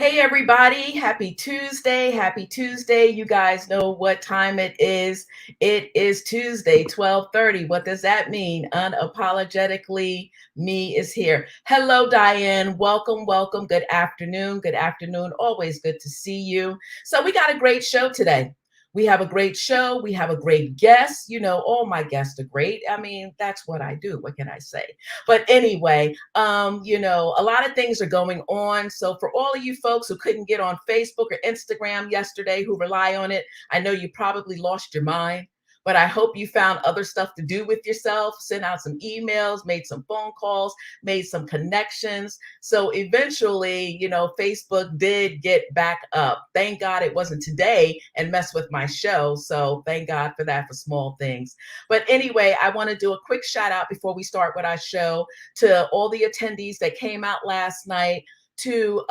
Hey everybody, happy Tuesday. Happy Tuesday. You guys know what time it is. It is Tuesday, 12:30. What does that mean? Unapologetically me is here. Hello Diane. Welcome, welcome. Good afternoon. Good afternoon. Always good to see you. So we got a great show today. We have a great show. We have a great guest. You know, all my guests are great. I mean, that's what I do. What can I say? But anyway, a lot of things are going on. So for all of you folks who couldn't get on Facebook or Instagram yesterday, who rely on it, I know you probably lost your mind. But I hope you found other stuff to do with yourself, sent out some emails, made some phone calls, made some connections. So eventually, Facebook did get back up. Thank God it wasn't today and mess with my show. So thank God for that, for small things. But anyway, I want to do a quick shout out before we start with our show to all the attendees that came out last night to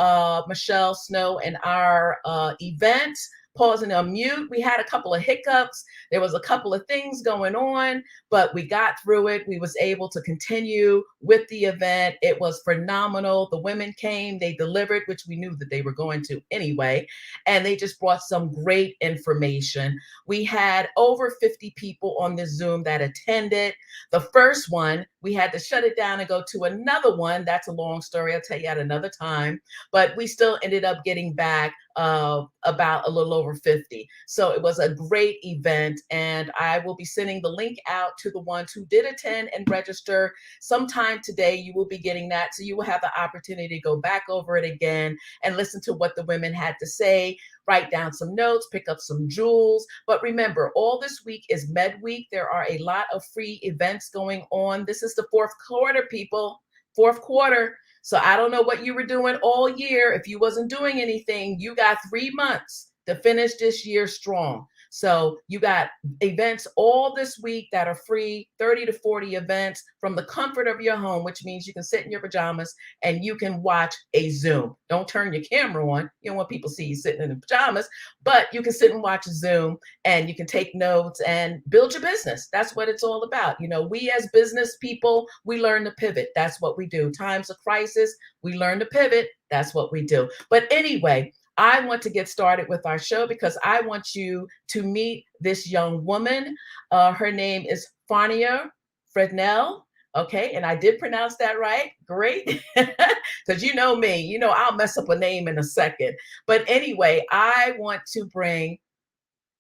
Michelle Snow and our event. Pause and unmute. We had a couple of hiccups. There was a couple of things going on, but we got through it. We was able to continue with the event. It was phenomenal. The women came, they delivered, which we knew that they were going to anyway, and they just brought some great information. We had over 50 people on this Zoom that attended. The first one, we had to shut it down and go to another one. That's a long story. I'll tell you at another time. But we still ended up getting back about a little over 50. So it was a great event. And I will be sending the link out to the ones who did attend and register. Sometime today, you will be getting that. So you will have the opportunity to go back over it again and listen to what the women had to say, write down some notes, pick up some jewels. But remember, all this week is Med Week. There are a lot of free events going on. This is the fourth quarter, people. Fourth quarter. So I don't know what you were doing all year. If you wasn't doing anything, you got 3 months to finish this year strong. So you got events all this week that are free, 30 to 40 events from the comfort of your home, which means you can sit in your pajamas and you can watch a Zoom. Don't turn your camera on. You don't want people to see you sitting in the pajamas, but you can sit and watch a Zoom and you can take notes and build your business. That's what it's all about. We as business people, we learn to pivot. That's what we do. Times of crisis, we learn to pivot. That's what we do. But anyway, I want to get started with our show because I want you to meet this young woman. Her name is Farnia Fresnel. Okay, and I did pronounce that right. Great. Because you know me, I'll mess up a name in a second. But anyway, I want to bring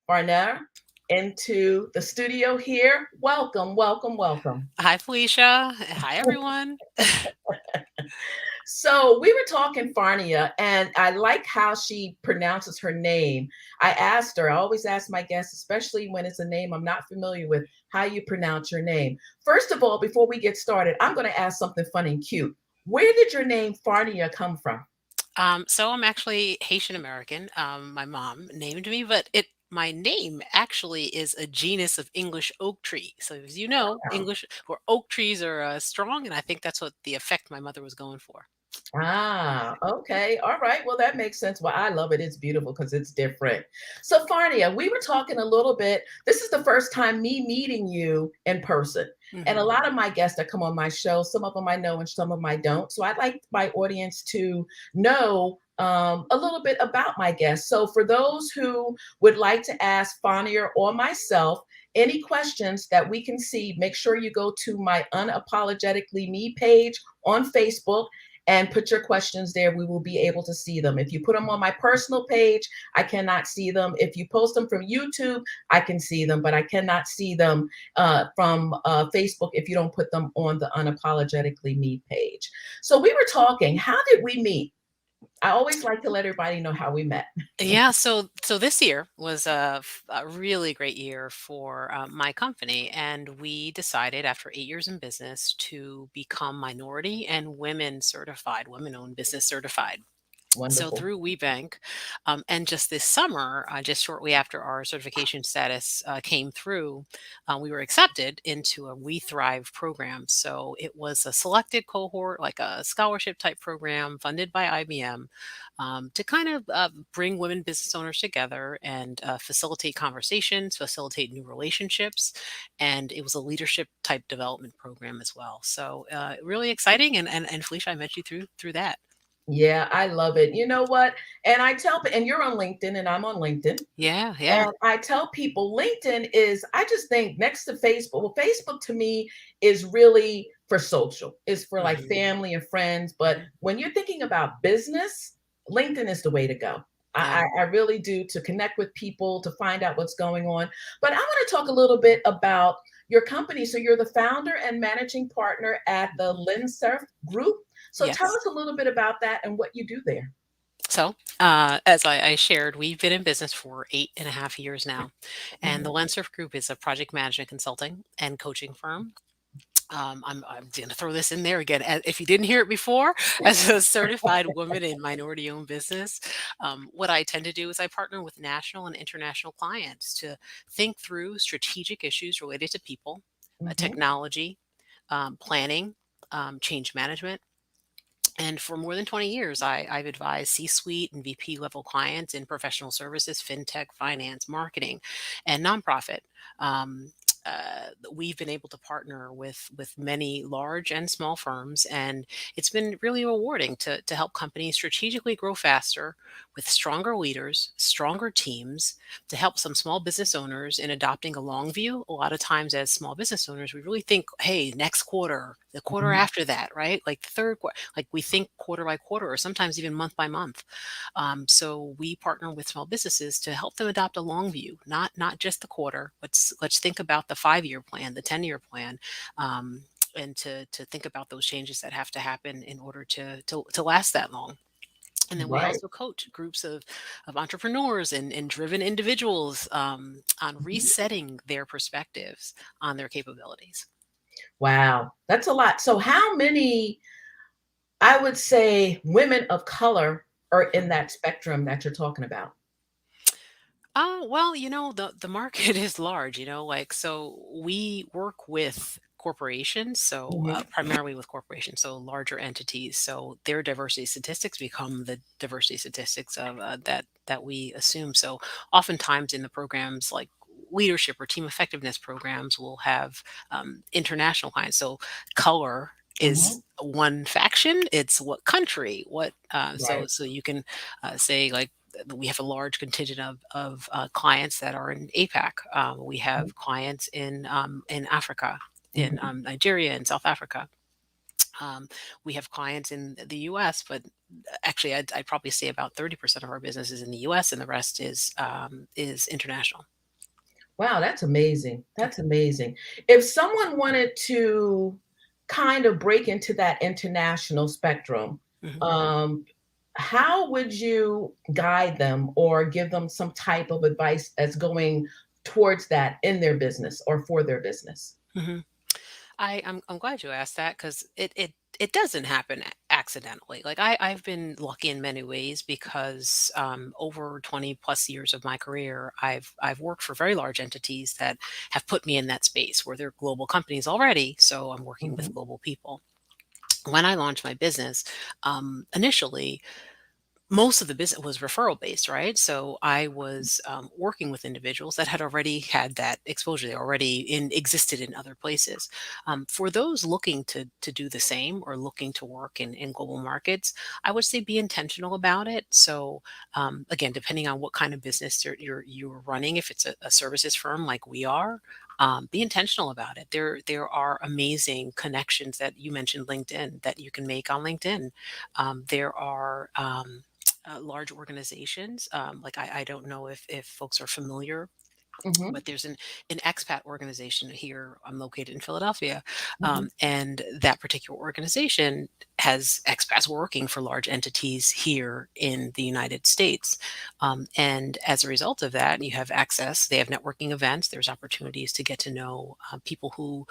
Farnia into the studio here. Welcome, welcome, welcome. Hi, Felicia. Hi, everyone. So we were talking Farnia, and I like how she pronounces her name. I asked her, I always ask my guests, especially when it's a name I'm not familiar with, how you pronounce your name. First of all, before we get started, I'm going to ask something funny and cute. Where did your name Farnia come from? So I'm actually Haitian American. My mom named me, but my name actually is a genus of English oak tree. So as you know, English or oak trees are strong, and I think that's what the effect my mother was going for. Okay. All right. Well, that makes sense. Well, I love it. It's beautiful because it's different. So, Farnia, we were talking a little bit. This is the first time me meeting you in person. And a hmm lot of my guests that come on my show, some of them I know and some of them I don't. So, I'd like my audience to know a little bit about my guests. So, for those who would like to ask Farnia or myself, any questions that we can see, make sure you go to my Unapologetically Me page on Facebook and put your questions there. We will be able to see them. If you put them on my personal page, I cannot see them. If you post them from YouTube, I can see them, but I cannot see them from Facebook if you don't put them on the Unapologetically Me page. So we were talking, how did we meet? I always like to let everybody know how we met. Yeah, so this year was a really great year for my company, and we decided after 8 years in business to become minority and women certified, women-owned business certified. So Wonderful. through WeBank, and just this summer, just shortly after our certification status came through, we were accepted into a We Thrive program. So it was a selected cohort, like a scholarship type program funded by IBM, to kind of bring women business owners together and facilitate conversations, facilitate new relationships, and it was a leadership type development program as well. So really exciting, and Felicia, I met you through that. Yeah, I love it. You know what? And I tell, and you're on LinkedIn and I'm on LinkedIn. Yeah, yeah. And I tell people LinkedIn is, I just think next to Facebook, well, Facebook to me is really for social, it's for like Mhm, family and friends. But mhm. when you're thinking about business, LinkedIn is the way to go. Yeah. I really do, to connect with people, to find out what's going on. But I want to talk a little bit about your company. So you're the founder and managing partner at the Mhm. Lenserf Group. So tell Yes. us a little bit about that and what you do there. So, as I shared, we've been in business for 8.5 years now, and the Mhm, Lenserf Group is a project management consulting and coaching firm. I'm going to throw this in there again. If you didn't hear it before, as a certified woman in minority-owned business, what I tend to do is I partner with national and international clients to think through strategic issues related to people, mhm, technology, planning, change management. And for more than 20 years, I've advised C suite and VP level clients in professional services, fintech, finance, marketing, and nonprofit. Um, we've been able to partner with many large and small firms, and it's been really rewarding to help companies strategically grow faster with stronger leaders, stronger teams, to help some small business owners in adopting a long view. A lot of times, as small business owners, we really think, hey, next quarter, the quarter mhm. after that, right? Like the third quarter, like we think quarter by quarter, or sometimes even month by month. So we partner with small businesses to help them adopt a long view, not just the quarter. Let's think about the 5 year plan, the 10 year plan. And to think about those changes that have to happen in order to last that long. And then we Right. also coach groups of entrepreneurs and driven individuals on Mhm. resetting their perspectives on their capabilities. Wow, that's a lot. So how many, I would say, women of color are in that spectrum that you're talking about? Well, the market is large, like, so we work with corporations, so Mhm, primarily with corporations, so larger entities. So their diversity statistics become the diversity statistics of that we assume. So oftentimes in the programs like leadership or team effectiveness programs, we'll have international clients. So color mhm. is one faction. It's what country, what Right. so you can say like we have a large contingent of clients that are in APAC. We Mhm, have clients in Africa, in mhm. Nigeria, and South Africa. Um, we have clients in the U.S., but actually, I'd probably say about 30% of our business is in the U.S., and the rest is international. Wow, that's amazing. That's amazing. If someone wanted to kind of break into that international spectrum, Mhm. um, how would you guide them or give them some type of advice as going towards that in their business or for their business? Mhm. I'm glad you asked that because it doesn't happen accidentally. Like I've been lucky in many ways because over 20 plus years of my career, I've worked for very large entities that have put me in that space where they're global companies already. So I'm working with Mhm, global people. When I launched my business, initially most of the business was referral based, right? So I was working with individuals that had already had that exposure. They already existed in other places. For those looking to do the same or looking to work in global markets, I would say be intentional about it. So again, depending on what kind of business you're running, if it's a services firm like we are. Be intentional about it. There are amazing connections that you mentioned, LinkedIn, that you can make on LinkedIn. There are large organizations. Like I don't know if folks are familiar, mhm, but there's an expat organization here. I'm located in Philadelphia, mhm. and that particular organization has expats working for large entities here in the United States. And as a result of that, you have access. They have networking events. There's opportunities to get to know people who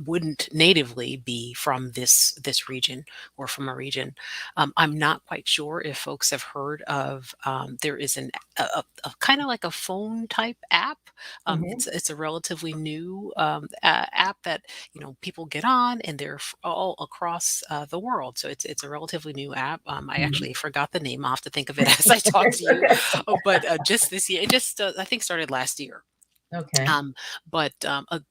wouldn't natively be from this region or from a region. I'm not quite sure if folks have heard of. There is a kind of like a phone type app. Mhm, It's a relatively new app that people get on, and they're all across the world. So it's a relatively new app. I mhm. actually forgot the name. I'll have to think of it as I talk to you. Okay. But just this year, it just I think started last year. Okay.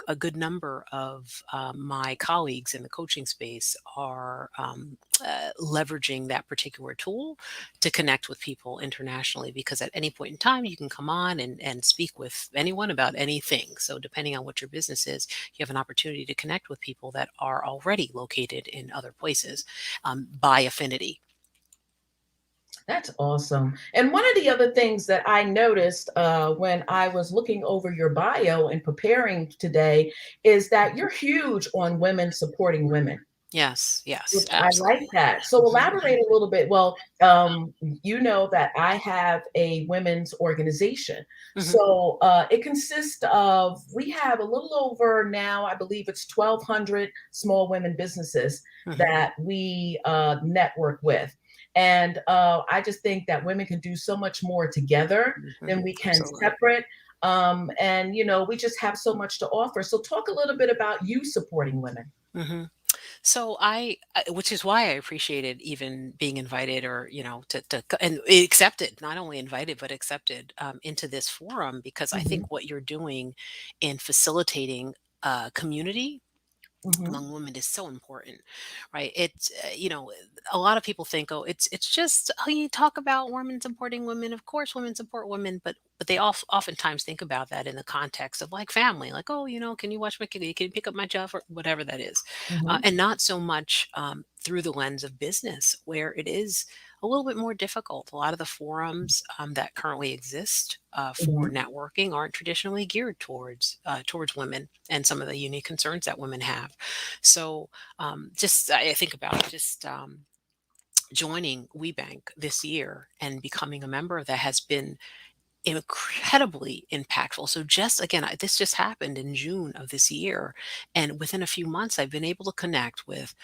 A good number of my colleagues in the coaching space are leveraging that particular tool to connect with people internationally, because at any point in time, you can come on and speak with anyone about anything. So, depending on what your business is, you have an opportunity to connect with people that are already located in other places by affinity. That's awesome. And one of the other things that I noticed when I was looking over your bio and preparing today is that you're huge on women supporting women, Yes, yes, which I like absolutely. that. So Hmm. elaborate a little bit. Well, you know that I have a women's organization. Hmm. So it consists of, we have a little over now, I believe it's 1,200 small women businesses Hmm. that we network with. And I just think that women can do so much more together Hmm. than we can Absolutely. separate. And, we just have so much to offer. So talk a little bit about you supporting women. Hmm. So which is why I appreciated even being invited, or and accepted, not only invited but accepted into this forum, because I Hmm. think what you're doing in facilitating community Hmm. among women is so important, right? It's a lot of people think, oh, it's just, oh, you talk about women supporting women, of course women support women, but they oftentimes think about that in the context of like family, like, oh, can you watch my kid, can you pick up my job, or whatever that is, Hmm. and not so much through the lens of business, where it is a little bit more difficult. A lot of the forums that currently exist for Hmm. networking aren't traditionally geared towards women and some of the unique concerns that women have. So, just I think about just joining WeBank this year and becoming a member of that has been incredibly impactful. So, just again, this just happened in June of this year, and within a few months, I've been able to connect with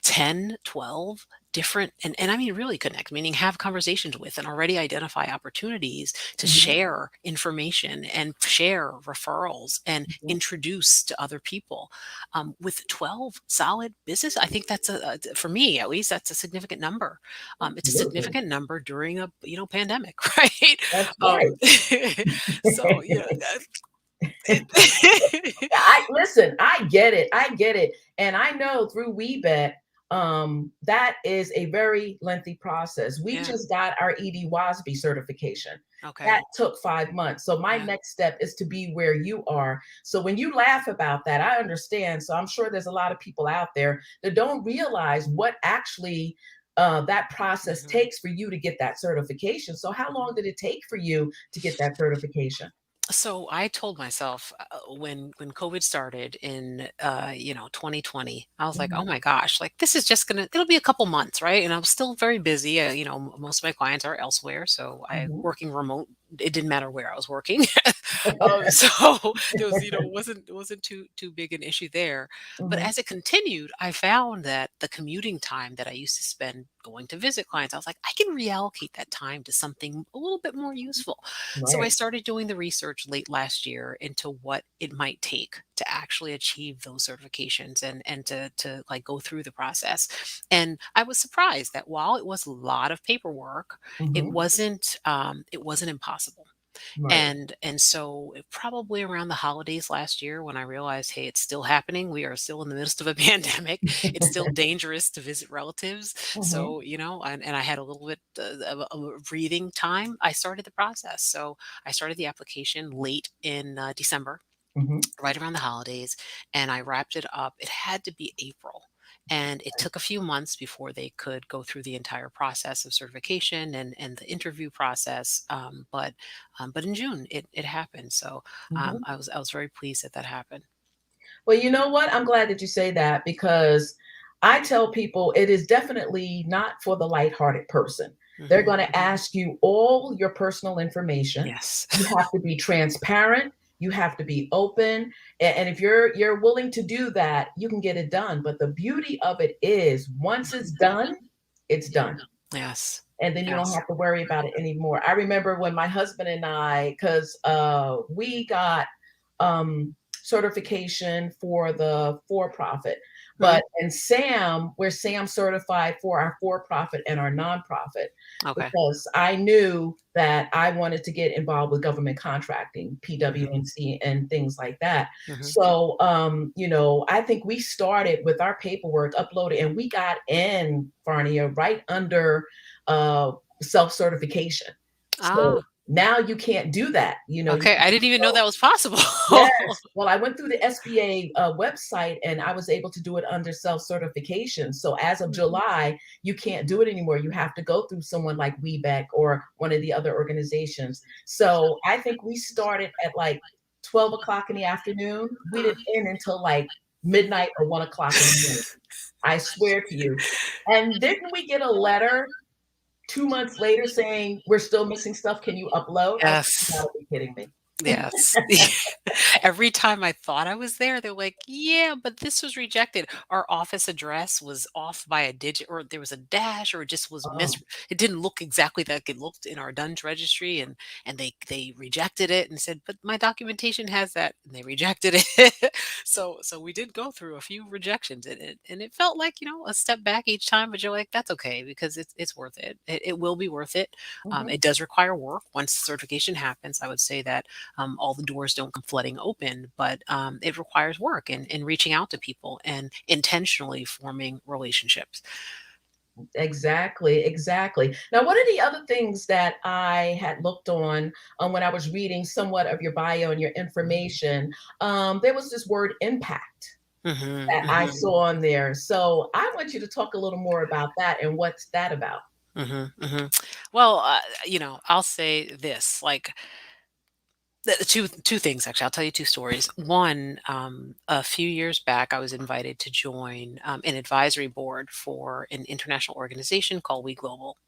10, 12 different, and I mean really connect, meaning have conversations with and already identify opportunities to Hmm. share information and share referrals and Hmm. introduce to other people. With 12 solid business, I think that's for me at least, that's a significant number. It's a Absolutely. significant number during a pandemic, right? That's Um, right. so it, I listen, I get it. I get it. And I know through WeBet, that is a very lengthy process. We yeah, just got our Edie Wasbee certification. okay, That took 5 months. So my yeah. next step is to be where you are. So when you laugh about that, I understand. So I'm sure there's a lot of people out there that don't realize what actually that process Mhm. takes for you to get that certification. So how long did it take for you to get that certification? So I told myself when COVID started in 2020, I was like, oh Mhm. my gosh, like this is just it'll be a couple months, right? And I was still very busy. Most of my clients are elsewhere, so I Mhm. working remote. It didn't matter where I was working, so there was it wasn't too big an issue there. But Mhm. as it continued, I found that the commuting time that I used to spend going to visit clients, I was like, I can reallocate that time to something a little bit more useful. So I Right. started doing the research late last year into what it might take to actually achieve those certifications and to like go through the process. And I was surprised that while it was a lot of paperwork, Mhm. it wasn't impossible. Right. And so probably around the holidays last year, when I realized, hey, it's still happening. We are still in the midst of a pandemic. It's still dangerous to visit relatives. Mhm. So, and I had a little bit of breathing time. I started the process. So I started the application late in December, Mhm. right around the holidays, and I wrapped it up. It had to be April. And it took a few months before they could go through the entire process of certification and the interview process. But in June it happened. So Mhm. I was very pleased that that happened. Well, you know what? I'm glad that you say that because I tell people it is definitely not for the lighthearted person. They're Hmm. going to ask you all your personal information. Yes. You have to be transparent. You have to be open. And if you're willing to do that, you can get it done. But the beauty of it is once it's done, it's done. Yes. And then you don't Yes. have to worry about it anymore. I remember when my husband and I, because we got certification for the for profit. Mhm. But in SAM, we're SAM certified for our for-profit and our nonprofit Okay. because I knew that I wanted to get involved with government contracting, Mhm. PWNC, and things like that. Mhm. So, I think we started with our paperwork uploaded, and we got in Farnia right under uh, self-certification. So Ah, now you can't do that. You okay. I didn't even know go. that was possible. Yes. Well, I went through the SBA website and I was able to do it under self-certification. So as of Mhm. July, you can't do it anymore. You have to go through someone like WeBank or one of the other organizations. So I think we started at like 12 o'clock in the afternoon. We Uh. didn't end until like midnight or 1 o'clock in the morning. I swear to you. And didn't we get a letter 2 months later saying we're still missing stuff? Can you upload? I was like, you Yes. gotta be kidding me. Yes. Every time I thought I was there, they're like, "Yeah, but this was rejected. Our office address was off by a digit, or there was a dash, or it just was Oh. it didn't look exactly like it looked in our DUNS registry, and they rejected it and said, "But my documentation has that," and they rejected it. So we did go through a few rejections in it, and it felt like, a step back each time, but you're like, "That's okay because it's worth it. It will be worth it." Mhm. It does require work. Once certification happens, I would say that all the doors don't come flooding open, but it requires work and reaching out to people and intentionally forming relationships. Exactly, exactly. Now, one of the other things that I had looked on when I was reading somewhat of your bio and your information, there was this word impact Hmm. that I Hmm. saw on there. So I want you to talk a little more about that and what's that about? Hmm. Hmm. Well, I'll say this, like, two things actually. I'll tell you two stories. One, a few years back, I was invited to join an advisory board for an international organization called We Global.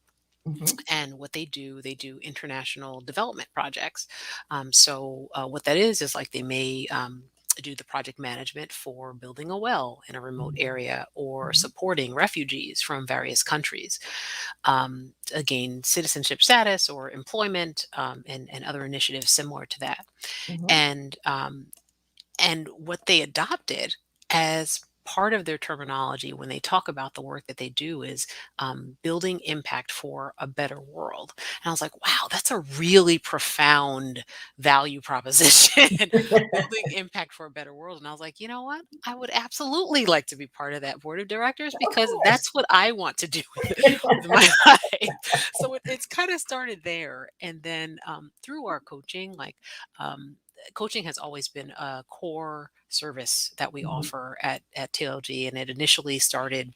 Mhm, And what they do international development projects. So what that is like they may do the project management for building a well in a remote mhm, area or mhm, supporting refugees from various countries to gain citizenship status or employment, and other initiatives similar to that. mhm, And what they adopted as part of their terminology when they talk about the work that they do is building impact for a better world. And I was like, wow, that's a really profound value proposition. Building impact for a better world. And I was like, you know what? I would absolutely like to be part of that board of directors Of because course. that's what I want to do with my life. So it's kind of started there. And then through our coaching, um, coaching has always been a core service that we Mhm, offer at TLG, and it initially started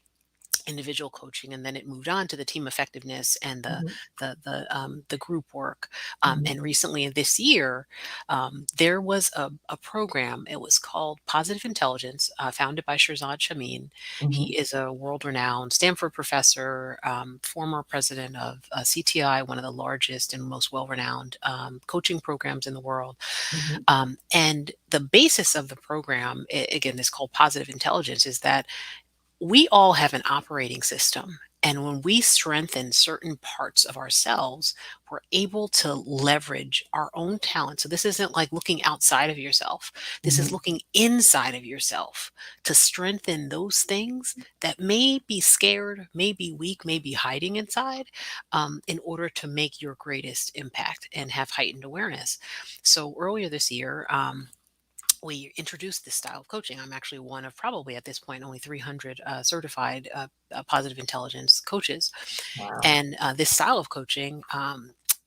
individual coaching, and then it moved on to the team effectiveness and mhm, the group work. mhm, And recently this year, there was a program. It was called Positive Intelligence, founded by Shirzad Shamin. mhm, He is a world-renowned Stanford professor, former president of CTI, one of the largest and most well-renowned coaching programs in the world. mhm, And the basis of the program, again, is called Positive Intelligence, is that we all have an operating system. And when we strengthen certain parts of ourselves, we're able to leverage our own talent. So, this isn't like looking outside of yourself, this is mhm, looking inside of yourself to strengthen those things that may be scared, may be weak, may be hiding inside, in order to make your greatest impact and have heightened awareness. So, earlier this year, we introduced this style of coaching. I'm actually one of probably at this point only 300 certified positive intelligence coaches. Wow. And this style of coaching,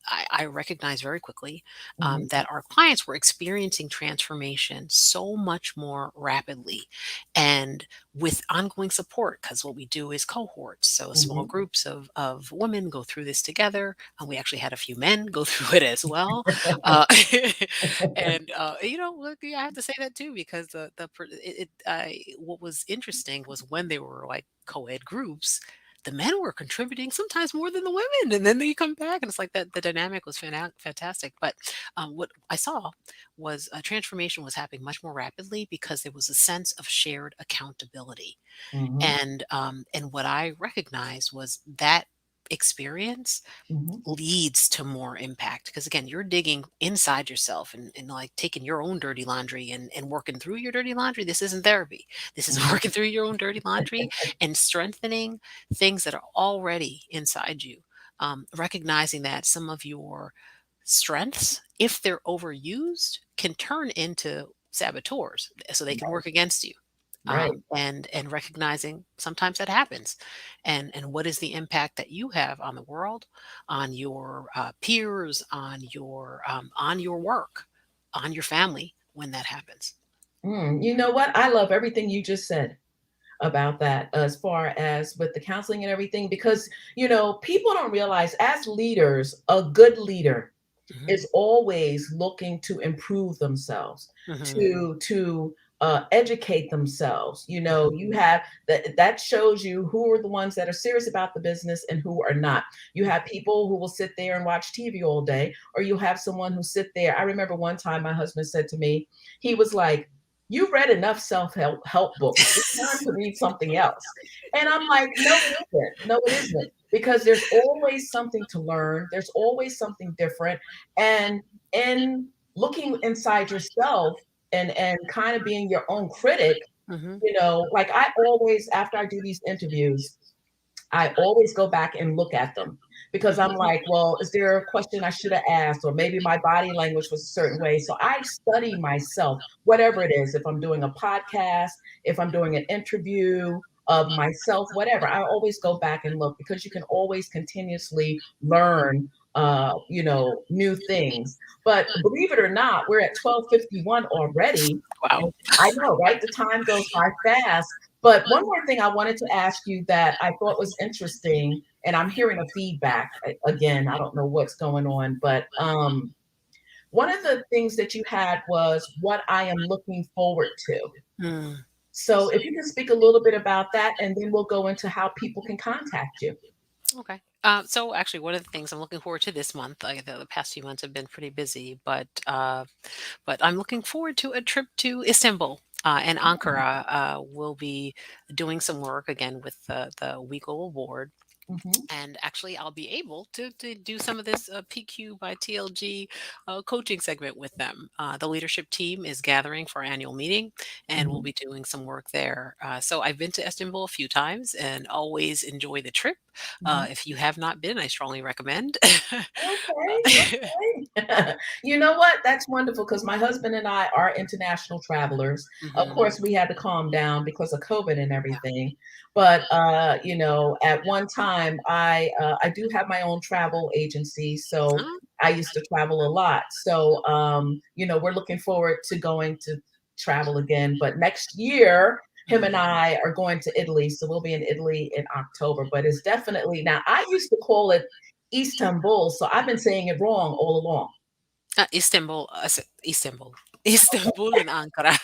I recognized very quickly Mhm, that our clients were experiencing transformation so much more rapidly and with ongoing support, because what we do is cohorts. So small mhm. groups of women go through this together. And we actually had a few men go through it as well. Uh, and look, yeah, I have to say that too, because what was interesting was when they were like co-ed groups, the men were contributing sometimes more than the women, and then they come back, and it's like that the dynamic was fantastic. But what I saw was a transformation was happening much more rapidly because there was a sense of shared accountability. Mhm, And what I recognized was that experience Mhm. leads to more impact. Because again, you're digging inside yourself and like taking your own dirty laundry and working through your dirty laundry. This isn't therapy. This is Mhm. working through your own dirty laundry and strengthening things that are already inside you. Recognizing that some of your strengths, if they're overused, can turn into saboteurs, so they can Right. work against you. Right. And recognizing sometimes that happens, and what is the impact that you have on the world, on your peers, on your work, on your family when that happens. You know what? I love everything you just said about that as far as with the counseling and everything, because, people don't realize as leaders, a good leader Hmm. is always looking to improve themselves, Hmm. to educate themselves. Hmm. You have that shows you who are the ones that are serious about the business and who are not. You have people who will sit there and watch TV all day, or you have someone who sit there. I remember one time my husband said to me, he was like, "You read enough self help books. It's time to read something else." And I'm like, "No, it isn't. No, it isn't." Because there's always something to learn. There's always something different. And in looking inside yourself and kind of being your own critic, Hmm. like I always, after I do these interviews, I always go back and look at them because I'm like, well, is there a question I should have asked? Or maybe my body language was a certain way. So I study myself, whatever it is. If I'm doing a podcast, if I'm doing an interview of myself, whatever, I always go back and look because you can always continuously learn new things. But believe it or not, we're at 12:51 already. Wow. And I know, right? The time goes by fast. But one more thing I wanted to ask you that I thought was interesting, and I'm hearing a feedback again. I don't know what's going on, but one of the things that you had was what I am looking forward to. Mm. So if you can speak a little bit about that, and then we'll go into how people can contact you. Okay. So actually, one of the things I'm looking forward to this month, the past few months have been pretty busy, but I'm looking forward to a trip to Istanbul and Ankara. We'll be doing some work again with the WeGo Award. Mhm, And actually, I'll be able to do some of this PQ by TLG coaching segment with them. The leadership team is gathering for our annual meeting, and we'll mhm, be doing some work there. So I've been to Istanbul a few times and always enjoy the trip. mhm. If you have not been, I strongly recommend. Okay, okay. You know what? That's wonderful because my husband and I are international travelers. Of Mhm. course, we had to calm down because of COVID and Yeah. everything. But at one time, I do have my own travel agency, so Ah, I used to travel a lot. So we're looking forward to going to travel again. But next year, him and mhm. I are going to Italy, so we'll be in Italy in October. But it's definitely now. I used to call it Istanbul, so I've been saying it wrong all along. Istanbul, Istanbul, Istanbul, and Ankara.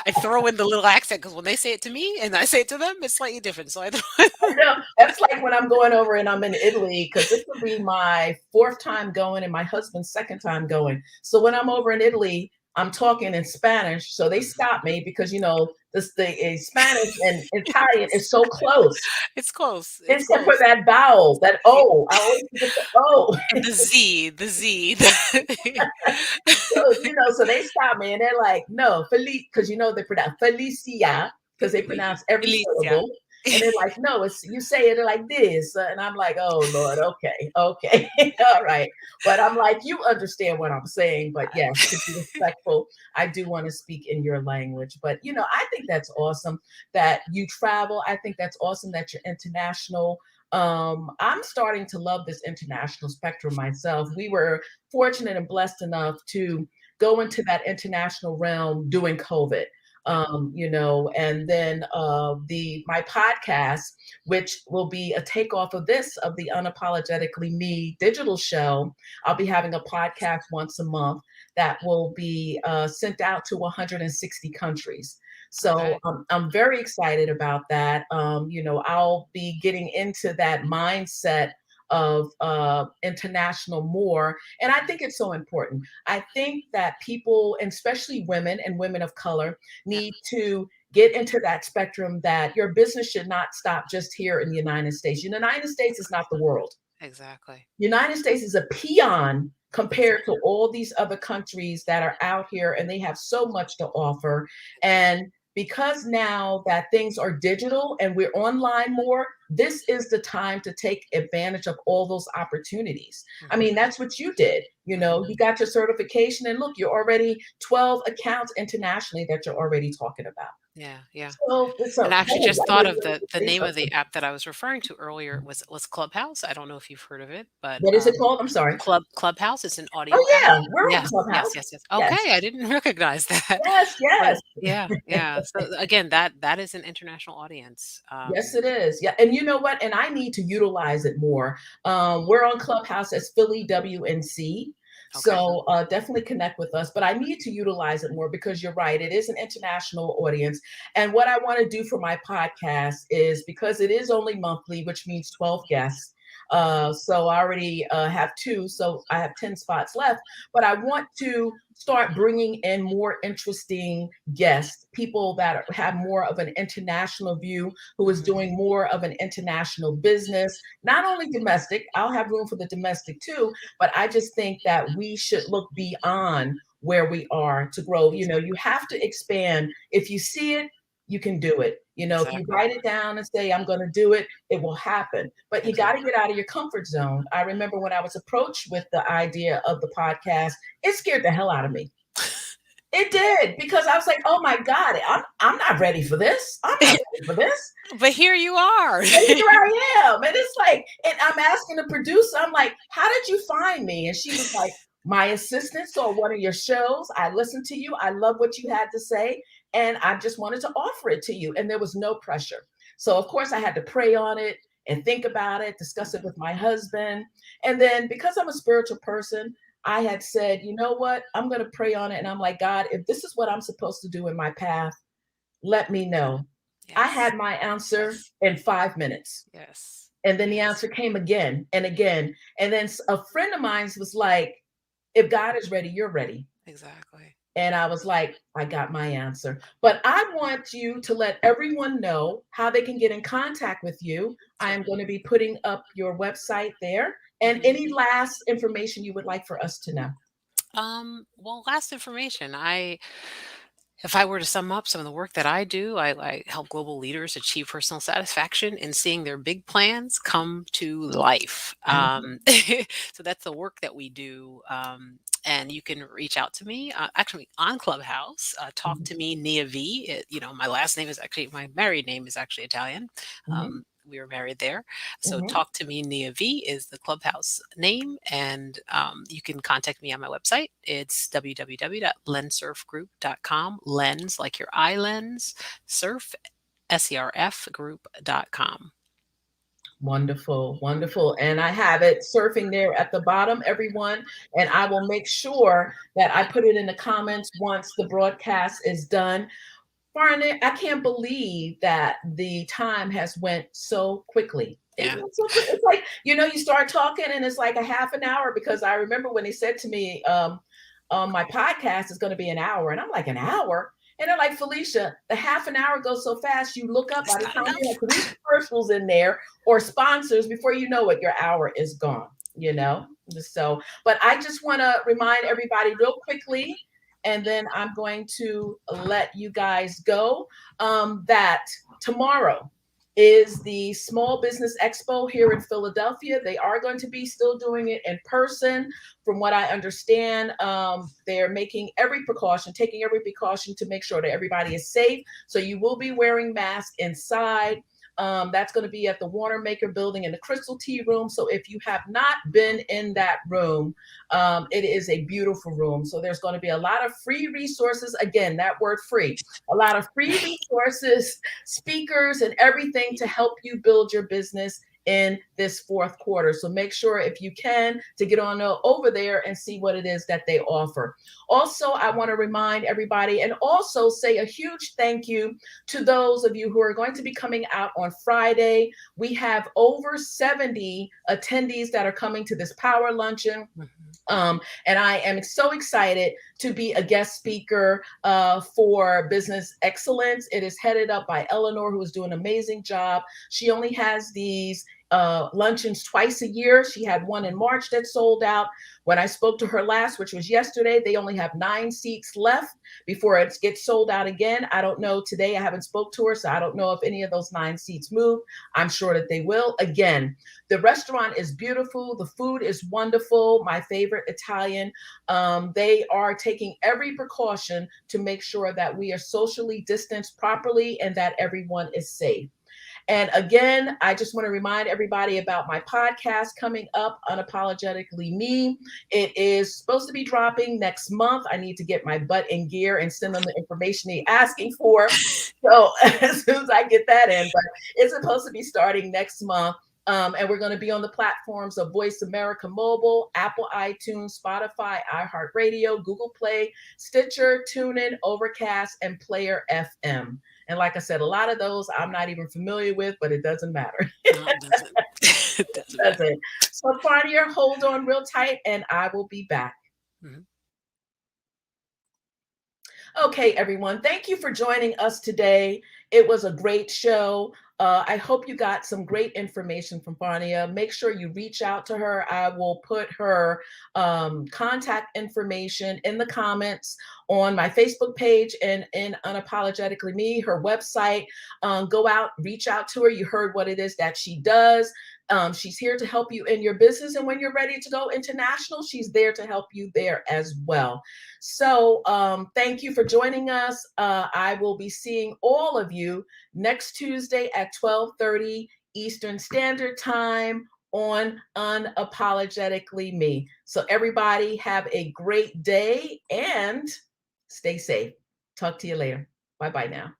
I throw in the little accent because when they say it to me and I say it to them, it's slightly different. So I throw. I know. That's like when I'm going over and I'm in Italy because this will be my fourth time going and my husband's second time going. So when I'm over in Italy, I'm talking in Spanish. So they stop me because the Spanish and Italian is so close. It's close. It's Except for close. that vowel, that O. I always forget the O. The Z, the Z. So they stop me and they're like, no, Felice, because they pronounce Felicia, because they pronounce every Felicia. syllable. And they're like, no, it's you say it like this. And I'm like, oh Lord, okay, okay, all right. But I'm like, you understand what I'm saying. But yes, to be respectful, I do want to speak in your language. But I think that's awesome that you travel. I think that's awesome that you're international. I'm starting to love this international spectrum myself. We were fortunate and blessed enough to go into that international realm during COVID. Yeah. And then the my podcast, which will be a takeoff of this of the Unapologetically Me digital show. I'll be having a podcast once a month that will be sent out to 160 countries. So Okay. I'm very excited about that. I'll be getting into that mindset of international more. And I think it's so important. I think that people, and especially women and women of color, Yeah. need to get into that spectrum that your business should not stop just here in the United States. The United States is not the world. Exactly. United States is a peon compared to all these other countries that are out here, and they have so much to offer. And because now that things are digital and we're online more, this is the time to take advantage of all those opportunities. I mean, that's what you did. You got your certification, and look, you're already 12 accounts internationally that you're already talking about. Yeah, yeah. So And I actually just thought of the name of the app that I was referring to earlier was Clubhouse. I don't know if you've heard of it, but What is it called? I'm sorry. Clubhouse is an audio Oh app. yeah, we're on Yes, yes, Clubhouse. yes, yes. Yes, Okay, I didn't recognize that. yes, But yes. yeah, yeah. So again, that is an international audience. Yes, it is. Yeah. And you know what? And I need to utilize it more. We're on Clubhouse as Philly WNC. Okay. So definitely connect with us. But I need to utilize it more because you're right. It is an international audience. And what I want to do for my podcast is, because it is only monthly, which means 12 guests. So I already have 2. So I have 10 spots left. But I want to start bringing in more interesting guests, people that have more of an international view, who is doing more of an international business, not only domestic. I'll have room for the domestic too, but I just think that we should look beyond where we are to grow. You have to expand. If you see it, you can do it. If you Exactly. write it down and say, I'm going to do it, it will happen. But you got to Exactly. get out of your comfort zone. I remember when I was approached with the idea of the podcast, it scared the hell out of me. It did, because I was like, oh my God, I'm not ready for this. I'm not ready for this. But here you are. And here I am. And it's like, and I'm asking the producer, I'm like, how did you find me? And she was like, my assistant saw one of your shows. I listened to you. I love what you had to say. And I just wanted to offer it to you. And there was no pressure. So, of course, I had to pray on it and think about it, discuss it with my husband. And then, because I'm a spiritual person, I had said, you know what? I'm going to pray on it. And I'm like, God, if this is what I'm supposed to do in my path, let me know. I Yes. had my answer in 5 minutes. Yes. And then the answer came again and again. And then a friend of mine was like, if God is ready, you're ready. Exactly. And I was like, I got my answer. But I want you to let everyone know how they can get in contact with you. I am going to be putting up your website there. And any last information you would like for us to know? Well, last information. If I were to sum up some of the work that I do, I help global leaders achieve personal satisfaction in seeing their big plans come to life. So that's the work that we do. And you can reach out to me actually on Clubhouse. Talk to me, Nia V. My last name is actually, my married name is actually Italian. We were married there. So Talk to Me Nia V is the Clubhouse name. And you can contact me on my website. It's www.lenserfgroup.com. Lens, like your eye lens, surf, SERF group.com. Wonderful, wonderful. And I have it surfing there at the bottom, everyone. And I will make sure that I put it in the comments once the broadcast is done. Farnia, I can't believe that the time has went so quickly. Yeah. It's like, you start talking and it's like a half an hour, because I remember when they said to me, my podcast is going to be an hour. And I'm like, an hour? And they're like, Felicia, the half an hour goes so fast, you look up, by the time you have 3 commercials in there or sponsors, before you know it, your hour is gone, So, but I just want to remind everybody real quickly, and then I'm going to let you guys go, that tomorrow is the Small Business Expo here in Philadelphia. They are going to be still doing it in person. From what I understand, they're taking every precaution to make sure that everybody is safe. So you will be wearing masks inside. That's going to be at the Warner-Maker building in the Crystal Tea Room. So if you have not been in that room, it is a beautiful room. So there's going to be a lot of free resources. Again, that word free, a lot of free resources, speakers, and everything to help you build your business in this fourth quarter. So make sure, if you can, to get on over there and see what it is that they offer. Also, I want to remind everybody and also say a huge thank you to those of you who are going to be coming out on Friday. We have over 70 attendees that are coming to this power luncheon. And I am so excited to be a guest speaker for Business Excellence. It is headed up by Eleanor, who is doing an amazing job. She only has these luncheons twice a year. She had one in March that sold out. When I spoke to her last, which was yesterday, they only have 9 seats left before it gets sold out again. I don't know today. I haven't spoke to her, so I don't know if any of those 9 seats move. I'm sure that they will. Again, the restaurant is beautiful. The food is wonderful. My favorite Italian. They are taking every precaution to make sure that we are socially distanced properly and that everyone is safe. And again, I just want to remind everybody about my podcast coming up, Unapologetically Me. It is supposed to be dropping next month. I need to get my butt in gear and send them the information they're asking for. So as soon as I get that in, but it's supposed to be starting next month. And we're going to be on the platforms of Voice America Mobile, Apple iTunes, Spotify, iHeartRadio, Google Play, Stitcher, TuneIn, Overcast, and Player FM. And like I said, a lot of those I'm not even familiar with, but it doesn't matter. No, it doesn't. It doesn't. So Farnia, hold on real tight and I will be back. Mm-hmm. Okay, everyone, thank you for joining us today. It was a great show. I hope you got some great information from Farnia. Make sure you reach out to her. I will put her contact information in the comments on my Facebook page and in Unapologetically Me, her website. Go out, reach out to her. You heard what it is that she does. She's here to help you in your business. And when you're ready to go international, she's there to help you there as well. So thank you for joining us. I will be seeing all of you next Tuesday at 12:30 Eastern Standard Time on Unapologetically Me. So everybody have a great day and stay safe. Talk to you later. Bye-bye now.